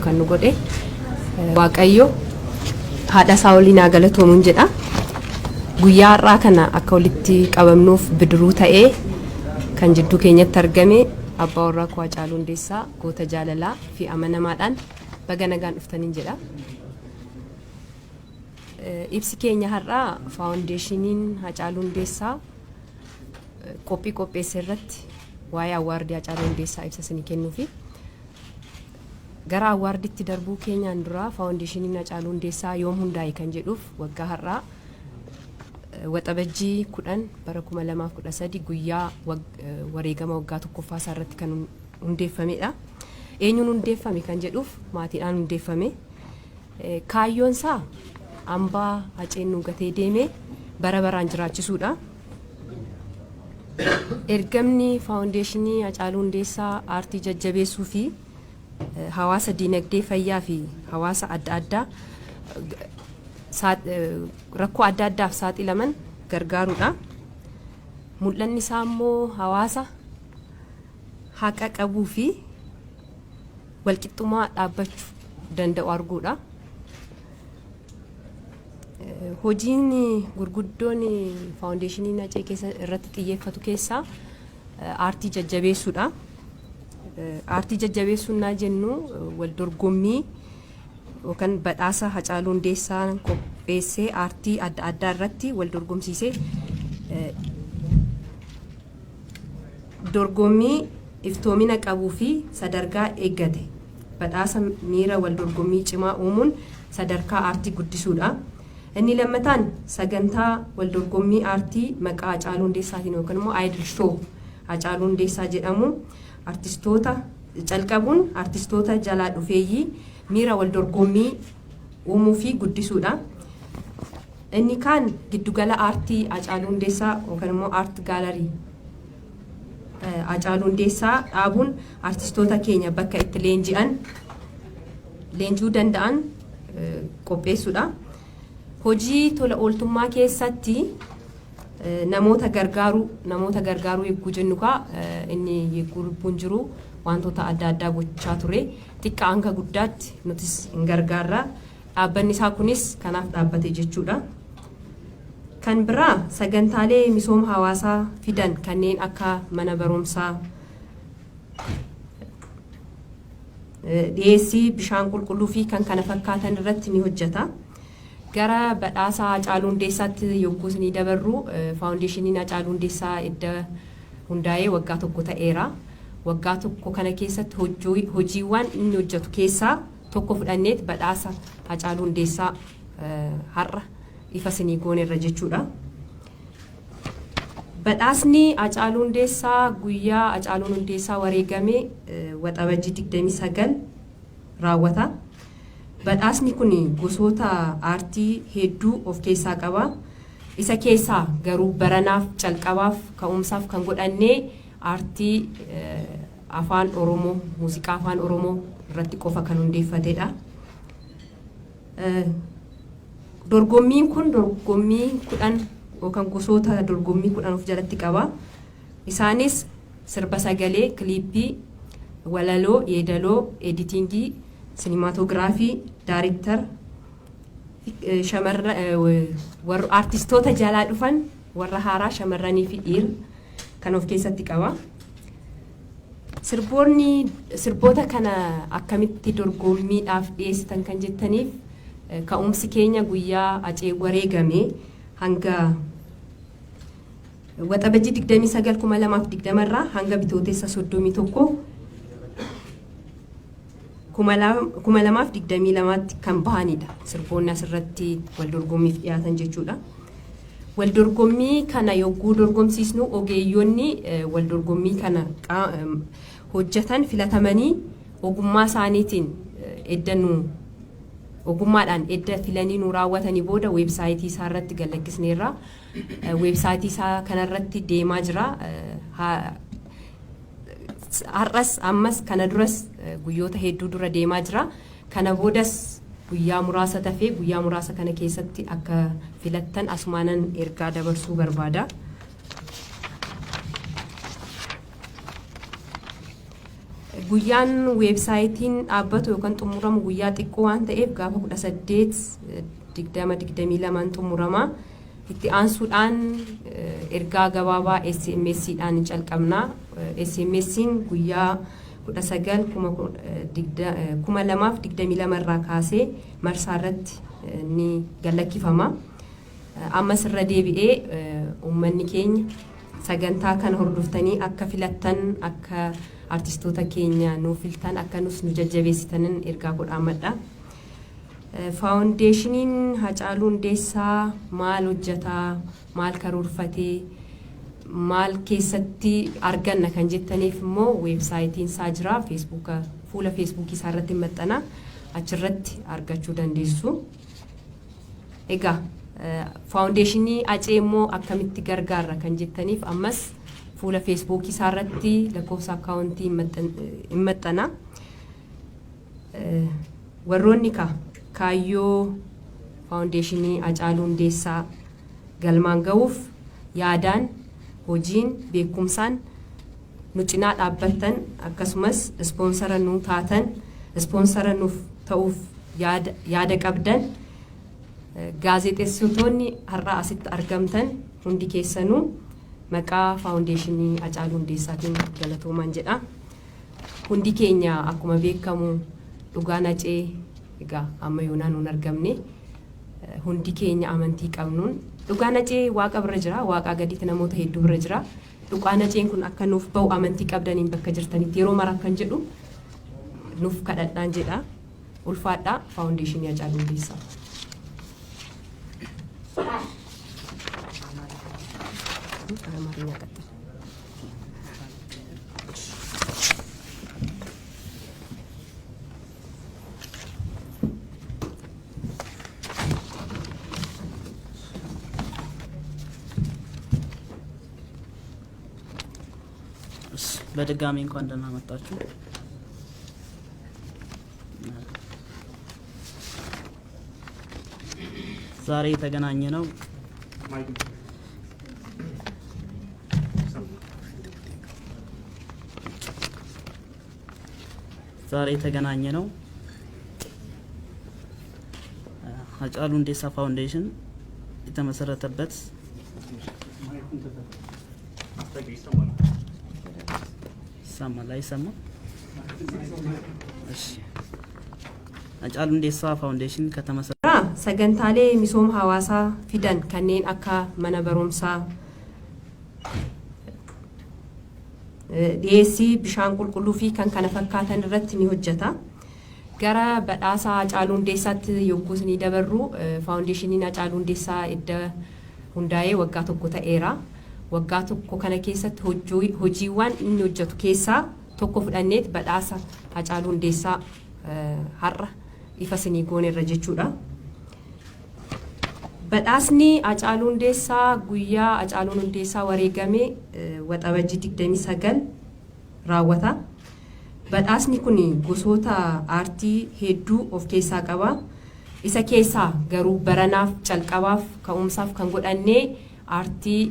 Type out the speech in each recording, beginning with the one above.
kan nu godhe Waaqayyo haadha isaa waliin galatoomuu jedha. Guyyaa har'aa kana akka walitti qabamnuuf bidiruu ta'ee kan jidduu keenyatti argame abbaa warraa koo Hacaaluu Hundeessaa goota jaalalaa fi amanamaadhaan baga nagaan dhuftaniin jedha. Ibsi keenya har'aa faawundeeshiniin Hacaaluu Hundeessaa qophii qopheesse irratti waa'ee awwaardii Hacaaluu Hundeessaa ibsa isinii kennuufi gara awwaardiitti darbuu keenyaan dura faawundeeshiniin Hacaaluu Hundeessaa yoom hundaa'e kan jedhuuf waggaa har'aa waxabajjii 10 bara 2013 guyyaa wareegama waggaa tokkoffaa isaa irratti kan hundeeffamedha. Eenyuun hundeeffame kan jedhuuf maatiidhaan hundeeffame. Kaayyoon isaa hambaa haceenuu gatee deemee bara baraan jiraachisuudha. Ergamni faawundeeshinii Hacaaluu Hundeessaa aartii jajjabeessuu fi hawaasa diinagdee fayyaa fi hawaasa adda addaa rakkoo adda addaaf saaxilaman gargaaruudha. Mul'anni isaa immoo hawaasa haqa qabuu fi walqixxummaa dhaabbachuu danda'u arguudha. Hojiin gurguddoon faawundeeshiniin Hacee keessa irratti xiyyeeffatu keessaa aartii jajjabeessuudha. Aartii jajjabeessuun naa jennu wal dorgommii yookaan badhaasa Hacaaluu Hundeessaa qopheessee aartii adda addaa irratti wal dorgomsiisee dorgommii iftoomina qabuu fi sadarkaa eeggate badhaasa miira wal dorgommii cimaa uumuun sadarkaa aartii guddisuudha. Inni lammataan sagantaa wal dorgommii aartii maqaa Hacaaluu Hundeessaatiin yookaan immoo Idol Show Hacaaluu Hundeessaa jedhamu artistoota calqabuun artistoota jalaa dhufeeyyii miira wal dorgommii uumuu fi guddisuudha. Inni kaan giddugala aartii Hacaaluu Hundeessaa yookaan immoo Art Gallery Hacaaluu Hundeessaa dhaabuun artistoota keenya bakka itti leenjuu danda'an qopheessuudha. Hojii tola ooltummaa keessatti namoota gargaaruu eeguu jennu inni eeguu lubbuun jiru wantoota adda addaa gochaa ture xiqqaa hanga guddaatti nutis hin gargaarra. Dhaabbanni isaa kunis kanaaf dhaabbate jechuudha. Kan biraa sagantaalee misooma hawaasaa fidan kanneen akka mana barumsaa, dhiyeessii bishaan qulqulluu fi kan kana fakkaatan irratti ni hojjeta. Gara badhaasa Hacaaluu Hundeessaatti yogguu isinii dabarru faawundeeshiniin Hacaaluu Hundeessaa edda hundaa'ee waggaa tokko ta'eera. Waggaa tokko kana keessatti hojiiwwan inni hojjetu keessaa tokko fudhanneet badhaasa Hacaaluu Hundeessaa har'a ifa isinii goonerra jechuudha. Badhaasni Hacaaluu Hundeessaa guyyaa Hacaaluun Hundeessaa wareegame waxabajjii 29 raawwata. Badhaasni kun gosoota aartii hedduu of keessaa qaba. Isa keessaa garuu baranaaf calqabaaf ka'umsaaf kan godhannee aartii afaan Oromoo, muuziqaa afaan Oromoo irratti qofa kan hundeeffatedha. Dorgommiin kun dorgommii 10 yookaan gosoota dorgommii 10 of jalatti qaba. Isaanis sirba sagalee, kiliippii, walaloo, yeedaloo, editingii, siinimaatoogiraafii, daayiriktar, warra artistoota jalaa dhufan warra haaraa shamarranii fi dhiira kan of keessatti qaba. Sirboota kana akkamitti dorgommiidhaaf dhiyeessitan kan jettaniif ka'umsi keenya guyyaa Hacee wareegame hanga waxabajjii 29 2020 irraa hanga bitootessa 31 2022 kan bahanidha. Sirboonni asirratti wal dorgommiif dhiyaatan jechuudha. Wal dorgommii kana yogguu dorgomsiisnu ogeeyyoonni wal dorgommii kana hojjetan filatamanii ogummaa isaaniitiin ogummaadhaan edda filanii nu raawwatanii booda weebsaayitii isaa irratti galakkisneerra. Weebsaayitii isaa kanarratti deemaa jira. Har'as ammas kana duras guyyoota hedduu dura deemaa jira. Kana boodas guyyaa muraasa tafee guyyaa muraasa kana keessatti akka filattan asumaanan ergaa dabarsuu barbaada. guyyaan weebsaayitiin dhaabbatu yookaan xumuramu guyyaa xiqqoo waan ta'eef gaafa 18/20/22 xumurama. Itti aansuudhaan ergaa gabaabaa SMS-dhaan calqabna. SMS-in guyyaa 19/2022 irraa kaasee marsaa irratti ni gallakkifama. Ammas irra deebi'ee uummanni keenya sagantaa kana hordoftanii akka filattan akka artistoota keenya nuuf filtan akka nus nu jajjabeessitanin ergaa godhaamadha. Faawundeeshiniin Hacaaluu Hundeessaa maal hojjetaa, maal karoorfatee, maal keessatti arganna kan jettaniif immoo weebsaayitiin isaa jira. Fuula feesbuukii isaa irratti maxxana, achirratti argachuu dandeessu. Egaa faawundeeshinii Acee immoo akkamitti gargaarra kan jettaniif ammas fuula feesbuukii isaa irratti lakkoofsa akkaawuntii hin maxxana. Warroonni kaayyoo faawundeeshinii Hacaaluu Hundeessaa galmaan ga'uuf yaadaan, hojiin, beekumsaan nu cinaa dhaabbattan akkasumas ispoonsara nu taatan, ispoonsara nuuf ta'uuf yaada qabdan gaazexeessitoonni har'a asitti argamtan hundi keessanuu maqaa faawundeeshinii Hacaaluu Hundeessaatiin galatoomaa jedha. Hundi keenya akkuma beekamu dhugaan Acee egaa amma yoonaan hin argamne hundi keenya amantii qabnuun dhugaan Acee waaqa bira jira, waaqaa gaditti namoota hedduu bira jira. Dhugaan Aceen kun akka nuuf ba'u amantii qabdaniin bakka jirtanitti yeroo maraa kan jedhu nuuf kadhadhaan jedha. Ulfaadhaa faawundeeshinii Hacaaluu Hundeessaa. በድጋሚ እንኳን ደህና መጣችሁ። ዛሬ የተገናኘ ነው ሀጫሉ ሁንዴሳ ፋውንዴሽን የተመሰረተበት Hacaaluu Hundeessaa Faawundeeshin ከተመሰረተ sagantaalee misooma hawaasaa fidan kanneen akka mana barumsaa, dhiyeessii bishaan qulqulluu fi kan kana fakkaatan irratti ni hojjeta. Gara badhaasaa Hacaaluu Hundeessaatti yogguu ni dabarru faawundeeshiniin Hacaaluu Hundeessaa edda hundaa'ee waggaa tokko ta'eera. Waggaa tokko kana keessatti hojiiwwan inni hojjetu keessaa tokko fudhanneet badhaasa Hacaaluu Hundeessaa har'a ifa sinii goone irra jechuudha. Badhaasni Hacaaluu Hundeessaa guyyaa Hacaaluun Hundeessaa wareegame waxabajjii 29 raawwata. Badhaasni kun gosoota aartii hedduu of keessaa qaba. Isa keessaa garuu baranaaf calqabaaf ka'umsaaf kan godhannee aartii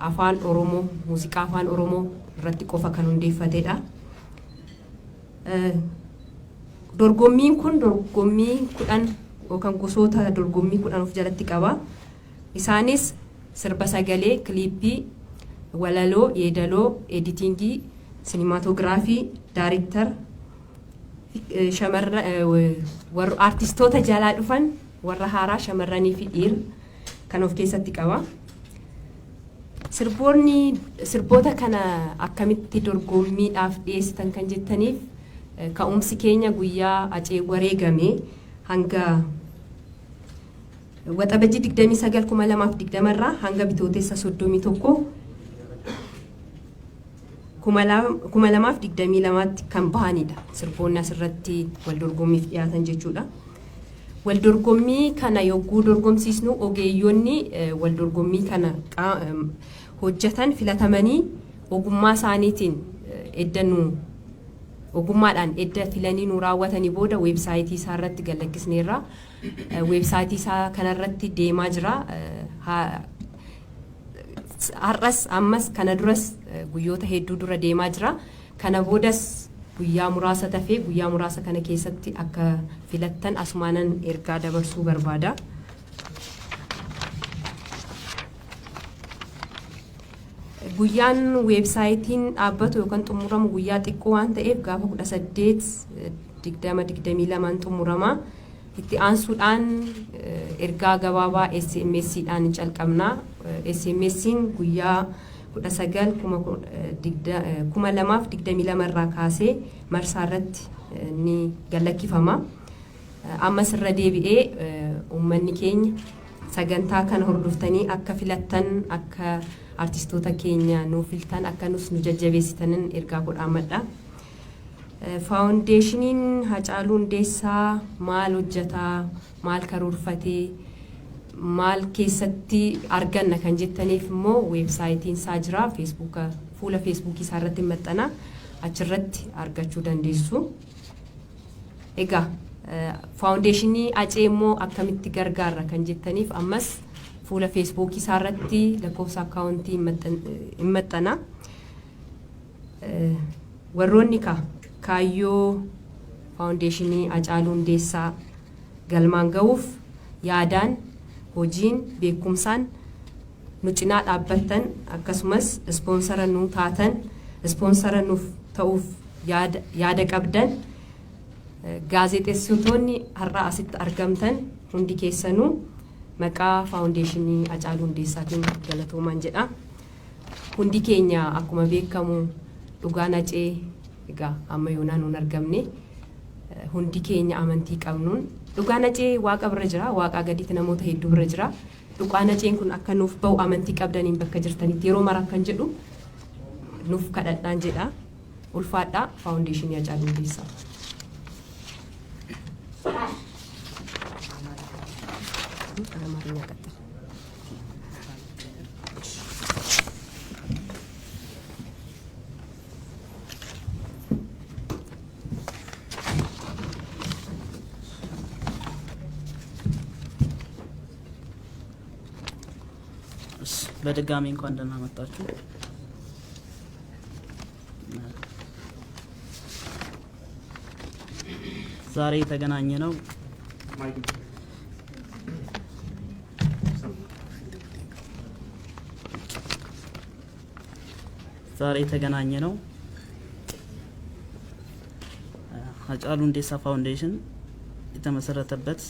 afaan Oromoo, muuziqaa afaan Oromoo irratti qofa kan hundeeffatedha. Dorgommiin kun dorgommii 10 yookaan gosoota dorgommii 10 of jalatti qaba. Isaanis sirba sagalee, kiliippii, walaloo, yeedaloo, editingii, sinematogiraafii, daayiriktar, warra artistoota jalaa dhufan, warra haaraa, shamarranii fi dhiira kan of keessatti qaba. Sirboota kana akkamitti dorgommiidhaaf dhiyeessitan kan jettaniif ka'umsi keenya guyyaa Acee wareegame hanga waxabajjii 29/2020 irraa hanga bitootessa 31/2022 kan bahanidha. Sirboonni asirratti wal dorgommiif dhiyaatan jechuudha. Wal dorgommii kana yogguu dorgomsiisnu ogeeyyoonni wal dorgommii kana hojjetan filatamanii ogummaa isaaniitiin ogummaadhaan edda filanii nu raawwatanii booda weebsaayitii isaa irratti gallakkisneerra. Weebsaayitii isaa kanarratti deemaa jira. Har'as ammas kana duras guyyoota hedduu dura deemaa jira. Kana boodas guyyaa muraasa tafee guyyaa muraasa kana keessatti akka filattan asumaanan ergaa dabarsuu barbaada. Guyyaan weebsaayitiin dhaabbatu yookaan xumuramu guyyaa xiqqoo waan ta'eef gaafa 18/20/22 xumurama. Itti aansuudhaan ergaa gabaabaa SMS'dhaan calqabna. SMS'n guyyaa 19/2022 irraa kaasee marsaa irratti ni gallakkifama. Ammas irra deebi'ee uummanni keenya sagantaa kana hordoftanii akka filattan akka artistoota keenya nuuf filtan akka nus nu jajjabeessitanin ergaa godhaamadha. Faawundeeshiniin Hacaaluu Hundeessaa maal hojjetaa, maal karoorfatee, maal keessatti arganna kan jettaniif immoo weebsaayitiin isaa jira. Fuula feesbuukii isaa irratti maxxana, achirratti argachuu dandeessu. Egaa faawundeeshinii Acee immoo akkamitti gargaarra kan jettaniif ammas fuula feesbuukii isaa irratti lakkoofsa akkaawuntii hin maxxana. Warroonni kaayyoo faawundeeshinii Hacaaluu Hundeessaa galmaan ga'uuf yaadaan, hojiin, beekumsaan nu cinaa dhaabbattan akkasumas ispoonsara nu taatan, ispoonsara nuuf ta'uuf yaada qabdan gaazexeessitoonni har'a asitti argamtan hundi keessanuu maqaa faawundeeshinii Hacaaluu Hundeessaatiin galatoomaan jedha. Hundi keenya akkuma beekamu dhugaan Acee egaa amma yoonaan nun argamne hundi keenya amantii qabnuun dhugaan Acee waaqa bira jira, waaqaa gaditti namoota hedduu bira jira. Dhugaan Aceen kun akka nuuf ba'u amantii qabdaniin bakka jirtanitti yeroo mara kan jedhu nuuf kadhadhaan jedha. Ulfaadhaa faawundeeshinii Hacaaluu Hundeessaa. በድጋሚ እንኳን ደህና መጣችሁ። ዛሬ የተገናኘ ነው Hacaaluu Hundeessaa ፋውንዴሽን የተመሰረተበት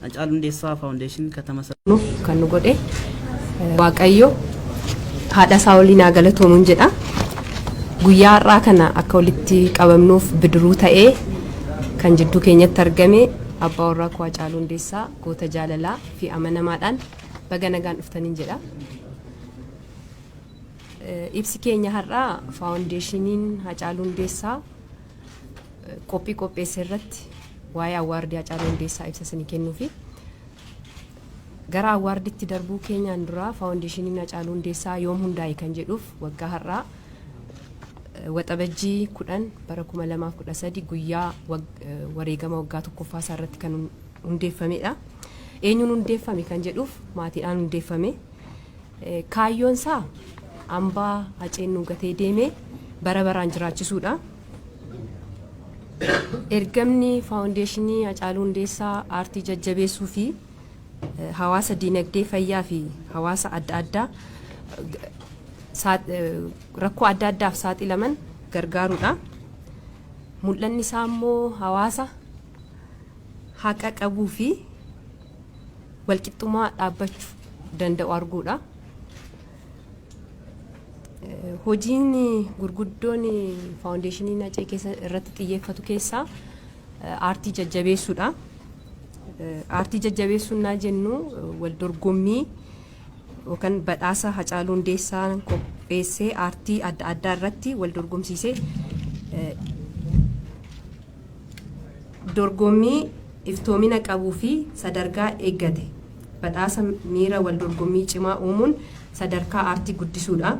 Hacaaluu Hundeessaa ፋውንዴሽን ከተመሰረተ kan nu godhe Waaqayyo haadha isaa waliin haa galatoomu jedha. Guyyaa har'aa kana akka walitti qabamnuuf bidiruu ta'ee kan jidduu keenyatti argame abbaa warraa koo Hacaaluu Hundeessaa goota jaalalaa fi amanamaadhaan baga nagaan dhuftaniin jedha. Ibsi keenya har'aa faawundeeshiniin Hacaaluu Hundeessaa qophii qopheesse irratti waa'ee awwaardii Hacaaluu Hundeessaa ibsa isinii kennuufi gara awwaardiitti darbuu keenyaan dura faawundeeshiniin Hacaaluu Hundeessaa yoom hundaa'e kan jedhuuf waggaa har'aa waxabajjii 10 bara 2013 guyyaa wareegama waggaa tokkoffaa isaa irratti kan hundeeffamedha. Eenyuun hundeeffame kan jedhuuf maatiidhaan hundeeffame. Kaayyoon isaa hambaa Haceen nu gatee deeme bara baraan jiraachisuudha. Ergamni faawundeeshinii Hacaaluu Hundeessaa aartii jajjabeessuu fi hawaasa diinagdee fayyaa fi hawaasa adda addaa rakkoo adda addaaf saaxilaman gargaaruudha. Mul'anni isaa immoo hawaasa haqa qabuu fi walqixxummaa dhaabbachuu danda'u arguudha. Hojiin gurguddoon faawundeeshiniin Acee keessa irratti xiyyeeffatu keessaa aartii jajjabeessuudha. Aartii jajjabeessuun naa jennu wal dorgommii yookaan badhaasa Hacaaluu Hundeessaa qopheessee aartii adda addaa irratti wal dorgomsiisee dorgommii iftoomina qabuu fi sadarkaa eeggate badhaasa miira wal dorgommii cimaa uumuun sadarkaa aartii guddisuudha.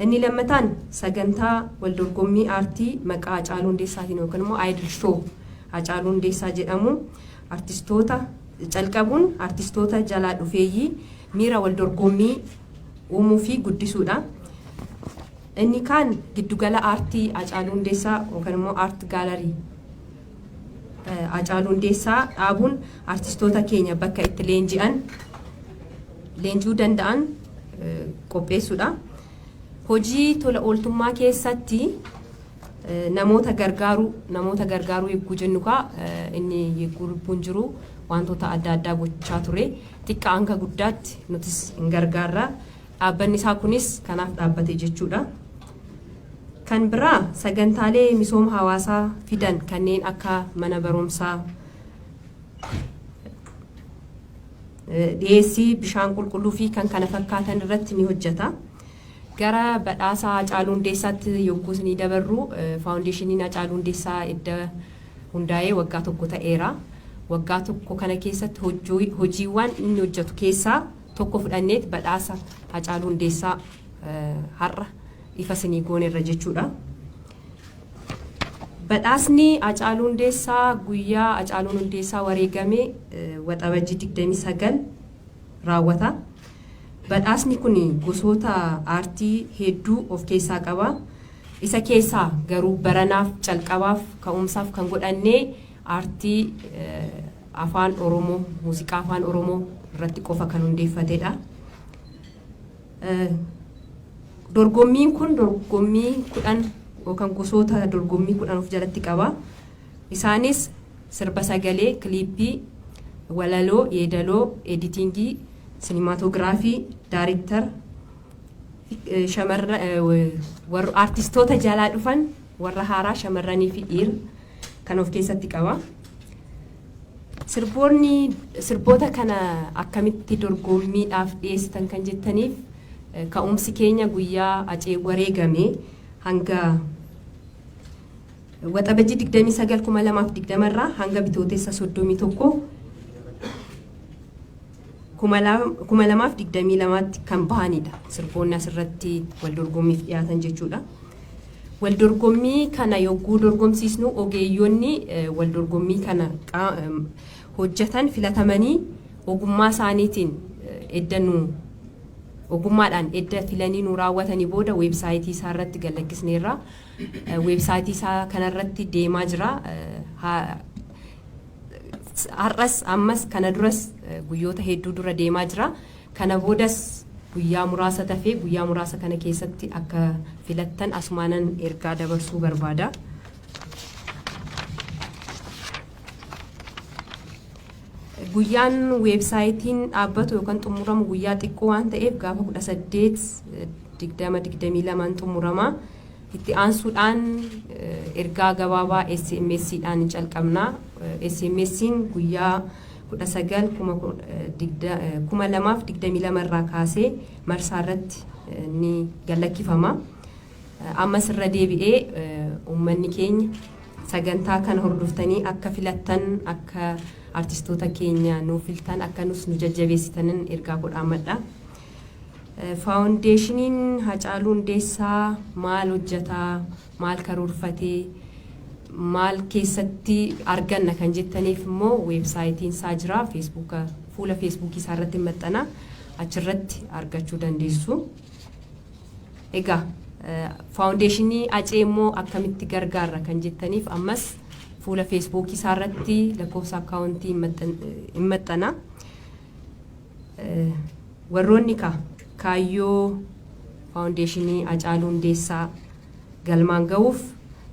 Inni lammataan sagantaa wal dorgommii aartii maqaa Hacaaluu Hundeessaatiin yookaan immoo Idol Show Hacaaluu Hundeessaa jedhamu artistoota calqabuun artistoota jalaa dhufeeyyii miira wal dorgommii uumuu fi guddisuudha. Inni kaan giddugala aartii Hacaaluu Hundeessaa yookaan immoo aart gaalarii Hacaaluu Hundeessaa dhaabuun artistoota keenya bakka itti leenjuu danda'an qopheessuudha. Hojii tola ooltummaa keessatti namoota gargaaruu eeguu jennukaa inni eeguu lubbuun jiru wantoota adda addaa gochaa ture. Xiqqaa hanga guddaatti nutis hin gargaarra. Dhaabbanni isaa kunis kanaaf dhaabbate jechuudha. Kan biraa sagantaalee misooma hawaasaa fidan kanneen akka mana barumsaa, dhiyeessii bishaan qulqulluu fi kan kana fakkaatan irratti ni hojjeta. Gara badhaasaa Hacaaluu Hundeessaatti yogguu ni dabarru faawundeeshiniin Hacaaluu Hundeessaa edda hundaa'ee waggaa tokko ta'eera. Waggaa tokko kana keessatti hojiiwwan inni hojjetu keessaa tokko fudhanneet badhaasa Hacaaluu Hundeessaa har'a ifa sinii goonerra jechuudha. Badhaasni Hacaaluu Hundeessaa guyyaa Hacaaluun Hundeessaa wareegame waxabajjii 29 raawwata. Badhaasni kun gosoota aartii hedduu of keessaa qaba. Isa keessaa garuu baranaaf calqabaaf ka'umsaaf kan godhannee aartii afaan Oromoo, muuziqaa afaan Oromoo irratti qofa kan hundeeffatedha. Dorgommiin kun dorgommii 10 yookaan gosoota dorgommii 10 of jalatti qaba. Isaanis sirba sagalee, kiliippii, walaloo, yeedaloo, editingii, sinematogiraafii, daayiriktar, warra artistoota jalaa dhufan, warra haaraa, shamarranii fi dhiira kan of keessatti qaba. Sirboota kana akkamitti dorgommiidhaaf dhiyeessitan kan jettaniif ka'umsi keenya guyyaa Hacee wareegame hanga waxabajjii 29/2020 irraa hanga bitootessa 31 2022 kan bahanidha. Sirboonni asirratti wal dorgommiif dhiyaatan jechuudha. Wal dorgommii kana yogguu dorgomsiisnu ogeeyyoonni wal dorgommii kana hojjetan filatamanii ogummaa isaaniitiin ogummaadhaan edda filanii nu raawwatanii booda weebsaayitii isaa irratti gallakkisneerra. Weebsaayitii isaa kanarratti deemaa jira. Har'as ammas kana duras guyyoota hedduu dura deemaa jira. Kana boodas guyyaa muraasa tafee guyyaa muraasa kana keessatti akka filattan asumaanan ergaa dabarsuu barbaada. Guyyaan weebsaayitiin dhaabbatu yookaan xumuramu guyyaa xiqqoo waan ta'eef gaafa 18/20/22 xumurama. Itti aansuudhaan ergaa gabaabaa SMS'dhaan calqabna. SMS'n guyyaa 19/2022 irraa kaasee marsaa irratti ni gallakkifama. Ammas irra deebi'ee uummanni keenya sagantaa kana hordoftanii akka filattan akka artistoota keenya nuuf filtan akka nus nu jajjabeessitanin ergaa godhaamadha. Faawundeeshiniin Hacaaluu Hundeessaa maal hojjetaa, maal karoorfatee, maal keessatti arganna kan jettaniif immoo weebsaayitiin isaa jira. Fuula feesbuukii isaa irratti maxxana. Achirratti argachuu dandeessu. Egaa faawundeeshinii Hacee immoo akkamitti gargaarra kan jettaniif ammas fuula feesbuukii isaa irratti lakkoofsa akkaawuntii hin maxxana. Warroonni kaayyoo faawundeeshinii Hacaaluu Hundeessaa galmaan ga'uuf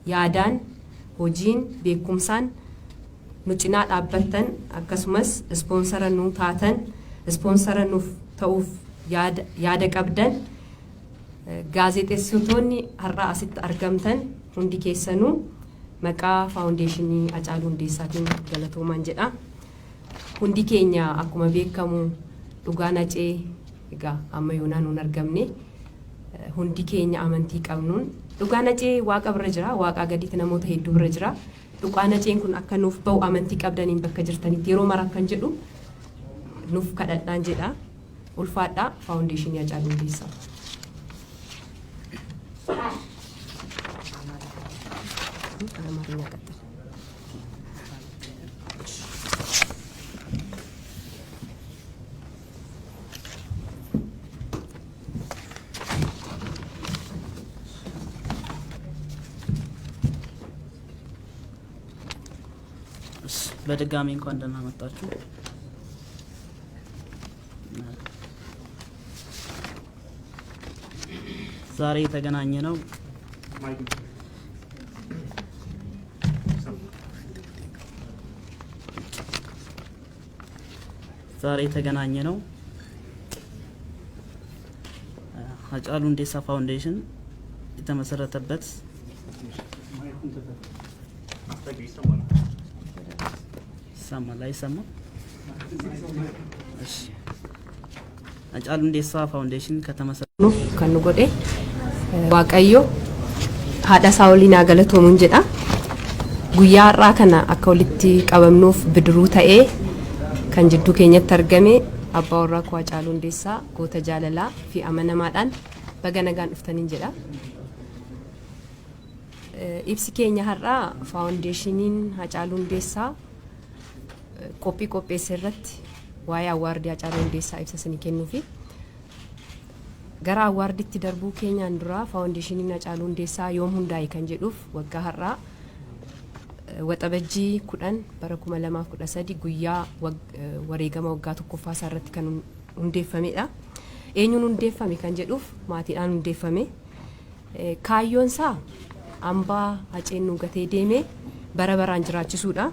yaadaan, hojiin, beekumsaan nu cinaa dhaabbattan akkasumas ispoonsara nu taatan, ispoonsara nuuf ta'uuf yaada qabdan gaazexeessitoonni har'a asitti argamtan hundi keessanuu maqaa faawundeeshinii Hacaaluu Hundeessaatiin galatoomaan jedha. Hundi keenya akkuma beekamu dhugaan Hacee egaa amma yoonaan nun argamne hundi keenya amantii qabnuun dhugaan Hacee waaqa bira jira, waaqaa gaditti namoota hedduu bira jira. Dhugaan Haceen kun akka nuuf ba'u amantii qabdaniin bakka jirtanitti yeroo maraa kan jedhu nuuf kadhadhaan jedha. Ulfaadhaa faawundeeshinii Hacaaluu Hundeessaa. በድጋሚ እንኳን ደህና መጣችሁ። ዛሬ የተገናኘ ነው ሃጫሉ ሁንዴሳ ፋውንዴሽን የተመሰረተበት ሃጫሉ ሁንዴሳ ፋውንዴሽን ከተመሰረተ kan nu godhe waaqayyo haadha isaa waliin galatoomuu jedha. Guyyaa har'aa kana akka walitti qabamnuuf bidiruu ta'ee kan jidduu keenyatti argame abbaa warraa koo Hacaaluu Hundeessaa goota jaalalaa fi amanamaadhaan baga nagaan dhuftaniin jedha. Ibsi keenya har'aa faawundeeshiniin Hacaaluu Hundeessaa qopheesse irratti waa'ee awwaardii Hacaaluu Hundeessaa ibsa isinii kennuufi gara awwaardiitti darbuu keenyaan dura faawundeeshiniin Hacaaluu Hundeessaa yoom hundaa'e kan jedhuuf waggaa har'aa waxabajjii 10 bara 2013 guyyaa wareegama waggaa tokkoffaa isaa irratti kan hundeeffamedha. Eenyuun hundeeffame kan jedhuuf maatiidhaan hundeeffame. Kaayyoon isaa hambaa haceennu gatee deemee bara baraan jiraachisuudha.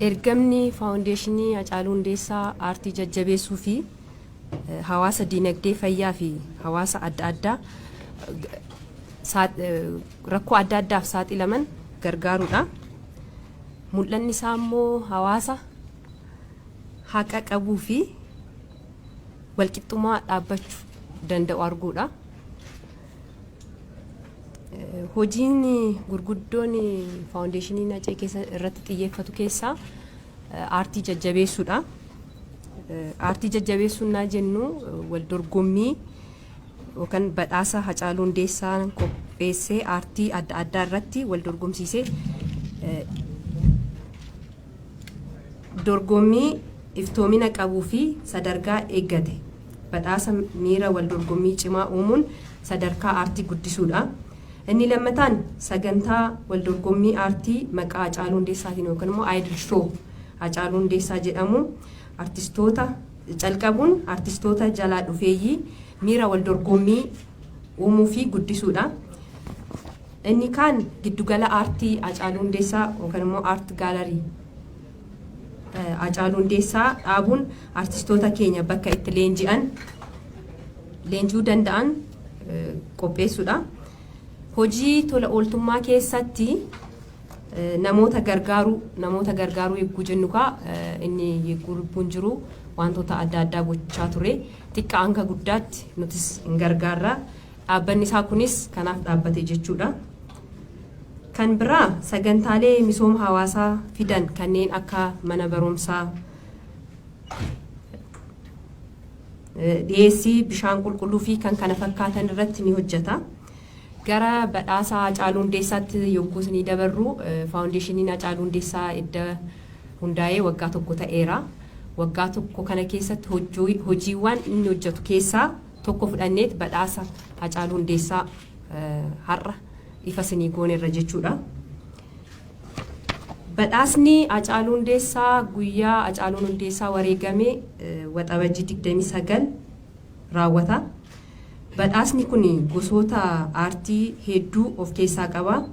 Ergamni faawundeeshinii Hacaaluu Hundeessaa aartii jajjabeessuu fi hawaasa diinagdee fayyaa fi hawaasa adda addaa rakkoo adda addaaf saaxilaman gargaaruudha. Mul'anni isaa immoo hawaasa haqa qabuu fi walqixxummaa dhaabbachuu danda'u arguudha. Hojiin gurguddoon faawundeeshinii Hacee keessa irratti xiyyeeffatu keessaa aartii jajjabeessuudha. Aartii jajjabeessuun naa jennu wal dorgommii yookaan badhaasa Hacaaluu Hundeessaa qopheessee aartii adda addaa irratti wal dorgomsiisee dorgommii iftoomina qabuu fi sadarkaa eeggate badhaasa miira wal dorgommii cimaa uumuun sadarkaa aartii guddisuudha. Inni lammataan sagantaa wal dorgommii aartii maqaa Hacaaluu Hundeessaatiin yookaan immoo Idol Show Hacaaluu Hundeessaa jedhamu artistoota calqabuun artistoota jalaa dhufeeyyii miira wal dorgommii uumuu fi guddisuudha. Inni kaan giddugala aartii Hacaaluu Hundeessaa yookaan immoo aart gaalarii Hacaaluu Hundeessaa dhaabuun artistoota keenya bakka itti leenji'uu danda'an qopheessuudha. Hojii tola ooltummaa keessatti namoota gargaaruu eeguu jennu inni eeguu lubbuun jiru wantoota adda addaa gochaa ture xiqqaa hanga guddaatti nutis hin gargaarra. Dhaabbanni isaa kunis kanaaf dhaabbate jechuudha. Kan biraa sagantaalee misooma hawaasaa fidan kanneen akka mana barumsaa, dhiyeessii bishaan qulqulluu fi kan kana fakkaatan irratti ni hojjeta. Gara badhaasa Hacaaluu Hundeessaatti yogguu ni dabarru faawundeeshiniin Hacaaluu Hundeessaa edda hundaa'ee waggaa tokko ta'eera. Waggaa tokko kana keessatti hojiiwwan inni hojjetu keessaa tokko fudhanneet badhaasa Hacaaluu Hundeessaa har'a ifa isinii gooneerra jechuudha. Badhaasni Hacaaluu Hundeessaa guyyaa Hacaaluun Hundeessaa wareegame waxabajjii 29 raawwata. Badhaasni kun gosoota aartii hedduu of keessaa qaba.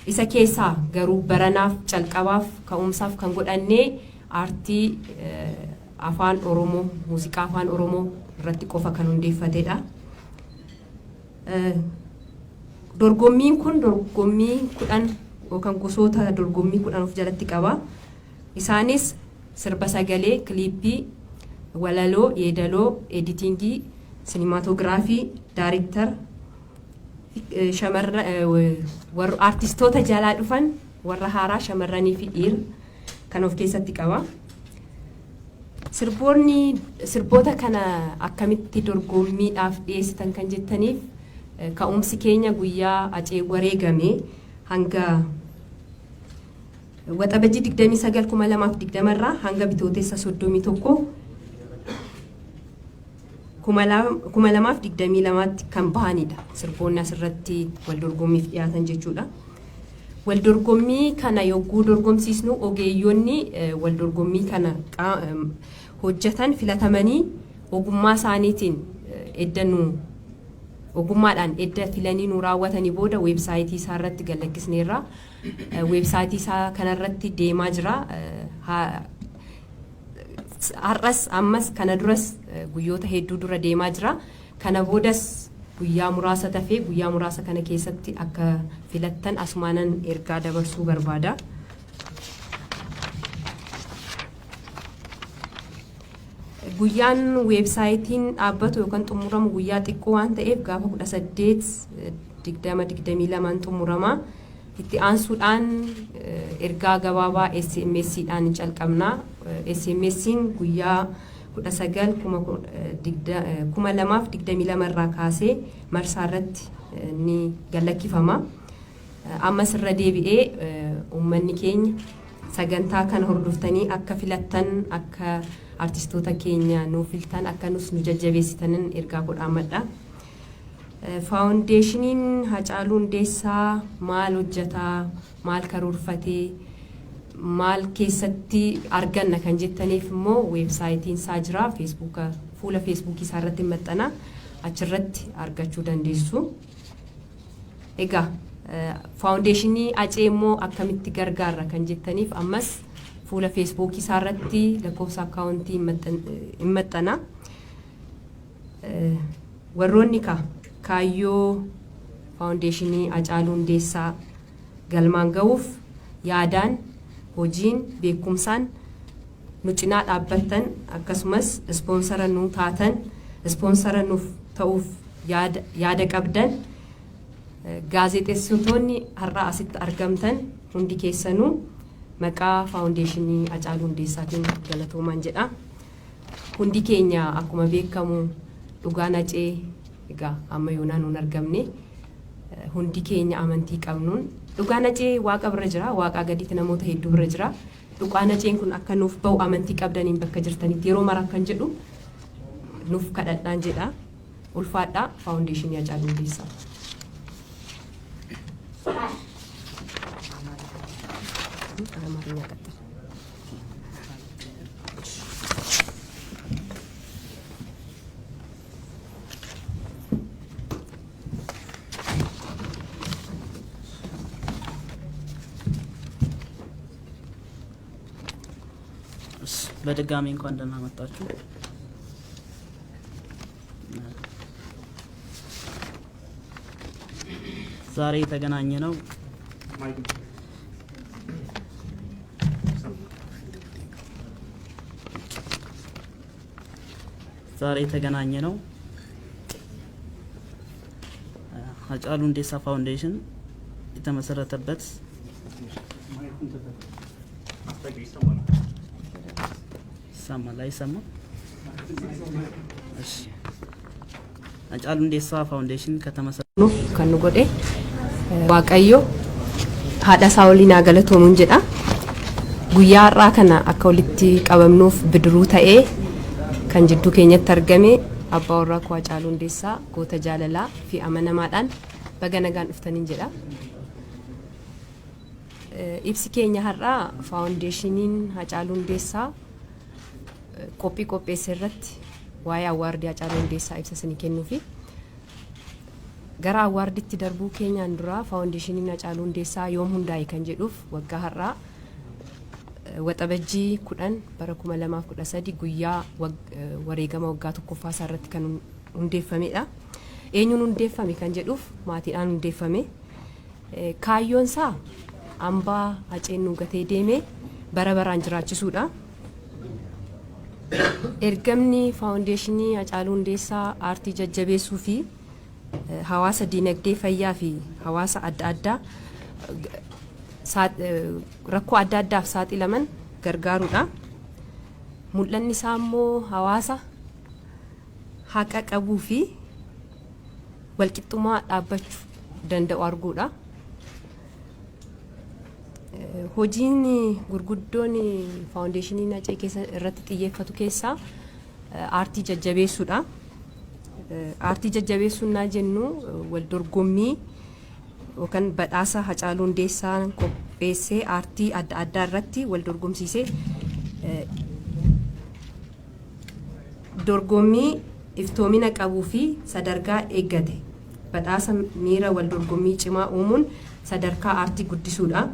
Isa keessaa garuu baranaaf calqabaaf ka'umsaaf kan godhannee aartii afaan Oromoo, muuziqaa afaan Oromoo irratti qofa kan hundeeffatedha. Dorgommiin kun dorgommii 10 yookaan gosoota dorgommii 10 of jalatti qaba. Isaanis sirba sagalee, kiliippii, walaloo, yeedaloo, editingii, sinematogiraafii, daayiriktar, warra artistoota jalaa dhufan warra haaraa shamarranii fi dhiira kan of keessatti qaba. Sirboota kana akkamitti dorgommiidhaaf dhiyeessitan kan jettaniif ka'umsi keenya guyyaa Hacee wareegame hanga waxabajjii 29/2020 irraa hanga bitootessa 31 2022 kan bahanidha. Sirboonni asirratti wal dorgommiif dhiyaatan jechuudha. waldorgommii kana yogguu dorgomsiisnu ogeeyyoonni waldorgommii kana hojjetan filatamanii ogummaa isaaniitiin eddanuu ogummaadhaan edda filanii nu raawwatanii booda weebsaayitii isaa irratti galakkisneerra. Weebsaayitii isaa kanarratti deemaa jira. Har'as ammas kana duras guyyoota hedduu dura deemaa jira. Kana boodas guyyaa muraasa tafee guyyaa muraasa kana keessatti akka filattan asumaanan ergaa dabarsuu barbaada. Guyyaan weebsaayitiin dhaabbatu yookaan xumuramu guyyaa xiqqoo waan ta'eef gaafa 18/20/22 xumurama. Itti aansuudhaan ergaa gabaabaa SMS'dhaan calqabna. SMS'n guyyaa 19/2022 irraa kaasee marsaa irratti ni galakkifama. Ammas irra deebi'ee uummanni keenya sagantaa kana hordoftanii akka filattan akka artistoota keenya nuuf filtan akka nus nu jajjabeessitanin ergaa godhaamadha. Faawundeeshiniin Hacaaluu Hundeessaa maal hojjetaa, maal karoorfatee, maal keessatti arganna kan jettaniif immoo weebsaayitiin isaa jira. Fuula feesbuukii isaa irratti maxxana, achirratti argachuu dandeessu. Egaa faawundeeshinii Acee immoo akkamitti gargaarra kan jettaniif ammas fuula feesbuukii isaa irratti lakkoofsa akkaawuntii hin maxxana. Warroonni kaayyoo faawundeeshinii Hacaaluu Hundeessaa galmaan ga'uuf yaadaan, hojiin, beekumsaan nu cinaa dhaabbattan akkasumas ispoonsara nu taatan, ispoonsara nuuf ta'uuf yaada qabdan, gaazexeessitoonni har'a asitti argamtan hundi keessanuu maqaa faawundeeshinii Hacaaluu Hundeessaatiin galatoomaan jedha. Hundi keenya akkuma beekamu dhugaan Acee egaa amma yoonaa nuun argamne hundi keenya amantii qabnuun dhugaan Acee waaqa bira jira, waaqaa gadiitti namoota hedduu bira jira. Dhugaan Aceen kun akka nuuf ba'u amantii qabdaniin bakka jirtanitti yeroo maraa kan jedhu nuuf kadhadhaan jedha. Ulfaadhaa faawundeeshinii Hacaaluu Hundeessaa. በድጋሚ እንኳን ደህና መጣችሁ። ዛሬ የተገናኘ ነው ሀጫሉ ሁንዴሳ ፋውንዴሽን የተመሰረተበት ሀጫሉ ሁንዴሳ ፋውንዴሽን ከተመሰረተ kan nu godhe Waaqayyo haadha isaa waliin galatoomuun jedha. Guyyaa har'aa kana akka walitti qabamnuuf bidiruu ta'ee kan jidduu keenyatti argame abbaa warraa koo Hacaaluu Hundeessaa goota jaalalaa fi amanamaadhaan baga nagaan dhuftaniin jedha. Ibsi keenya har'aa faawundeeshiniin Hacaaluu Hundeessaa qophii qopheesse irratti waa'ee awwaardii Hacaaluu Hundeessaa ibsa isinii kennuufi gara awwaarditti darbuu keenyaan dura faawundeeshiniin Hacaaluu Hundeessaa yoom hundaa'e kan jedhuuf waggaa har'aa waxabajjii 10 bara 2013 guyyaa wareegama waggaa tokkoffaa isaa irratti kan hundeeffamedha. Eenyuun hundeeffame kan jedhuuf maatiidhaan hundeeffame. Kaayyoon isaa hambaa Haceen nu gatee deeme bara baraan jiraachisuudha. Ergamni faawundeeshinii Hacaaluu Hundeessaa aartii jajjabeessuu fi hawaasa dinagdee fayyaa fi hawaasa adda addaa rakkoo adda addaaf saaxilaman gargaaruudha. Mul'anni isaa immoo hawaasa haqa qabuu fi walqixxummaa dhaabbachuu danda'u arguudha. Hojiin gurguddoon faawundeeshiniin Acee keessa irratti xiyyeeffatu keessaa aartii jajjabeessuudha. Aartii jajjabeessuun naa jennu wal dorgommii yookaan badhaasa Hacaaluu Hundeessaan qopheessee aartii adda addaa irratti wal dorgomsiisee dorgommii iftoomina qabuu fi sadarkaa eeggate badhaasa miira wal dorgommii cimaa uumuun sadarkaa aartii guddisuudha.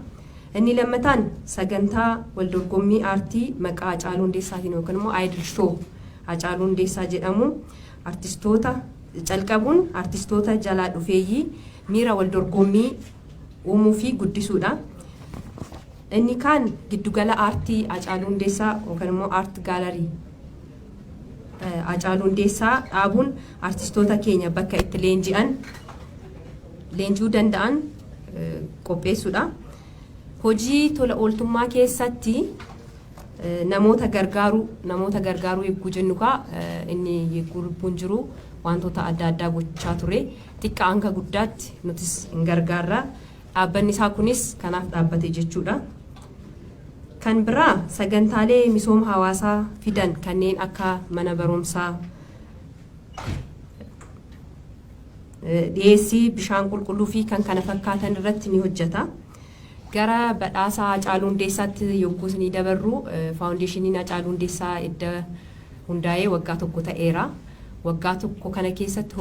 Inni lammataan sagantaa wal dorgommii aartii maqaa Hacaaluu Hundeessaatiin yookaan immoo Idol Show Hacaaluu Hundeessaa jedhamu artistoota calqabuun artistoota jalaa dhufeeyyii miira wal dorgommii uumuu fi guddisuudha. Inni kaan giddugala aartii Hacaaluu Hundeessaa yookaan immoo Art Gallery Hacaaluu Hundeessaa dhaabuun artistoota keenya bakka itti leenji'uu danda'an qopheessuudha. Hojii tola ooltummaa keessatti namoota gargaaruu eeguu jennu inni eeguu lubbuun jiru wantoota adda addaa gochaa ture xiqqaa hanga guddaatti nutis hin gargaarra dhaabbanni isaa kunis kanaaf dhaabbate jechuudha. Kan biraa sagantaalee misooma hawaasaa fidan kanneen akka mana barumsaa dhiyeessii bishaan qulqulluu fi kan kana fakkaatan irratti ni hojjeta. Gara badhaasa Hacaaluu Hundeessaatti yogguu ni dabarru faawundeeshiniin Hacaaluu Hundeessaa edda hundaa'ee waggaa tokko ta'eera. Waggaa tokko kana keessatti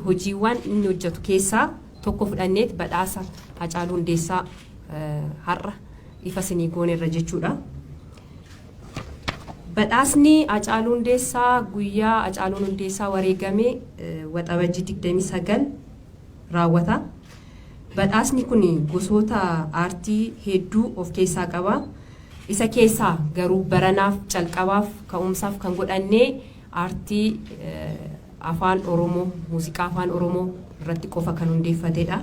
hojiiwwan inni hojjetu keessaa tokko fudhanneet badhaasa Hacaaluu Hundeessaa har'a ifa sinii gooneerra jechuudha. Badhaasni Hacaaluu Hundeessaa guyyaa Hacaaluun Hundeessaa wareegame waxabajjii 29 raawwata. Badhaasni kun gosoota aartii hedduu of keessaa qaba. Isa keessaa garuu baranaaf calqabaaf ka'umsaaf kan godhannee aartii afaan Oromoo muuziqaa afaan Oromoo irratti qofa kan hundeeffatedha.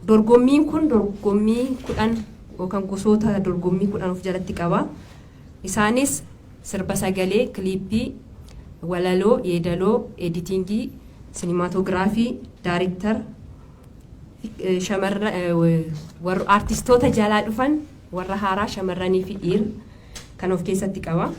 Dorgommiin kun dorgommii 10 yookaan gosoota dorgommii 10 of jalatti qaba. Isaanis sirba sagalee, kiliippii, walaloo, yeedaloo, editingii, sinematografii, daarektar, warra artistoota jalaa dhufan warra haaraa shamarranii fi dhiira kan of keessatti qaba.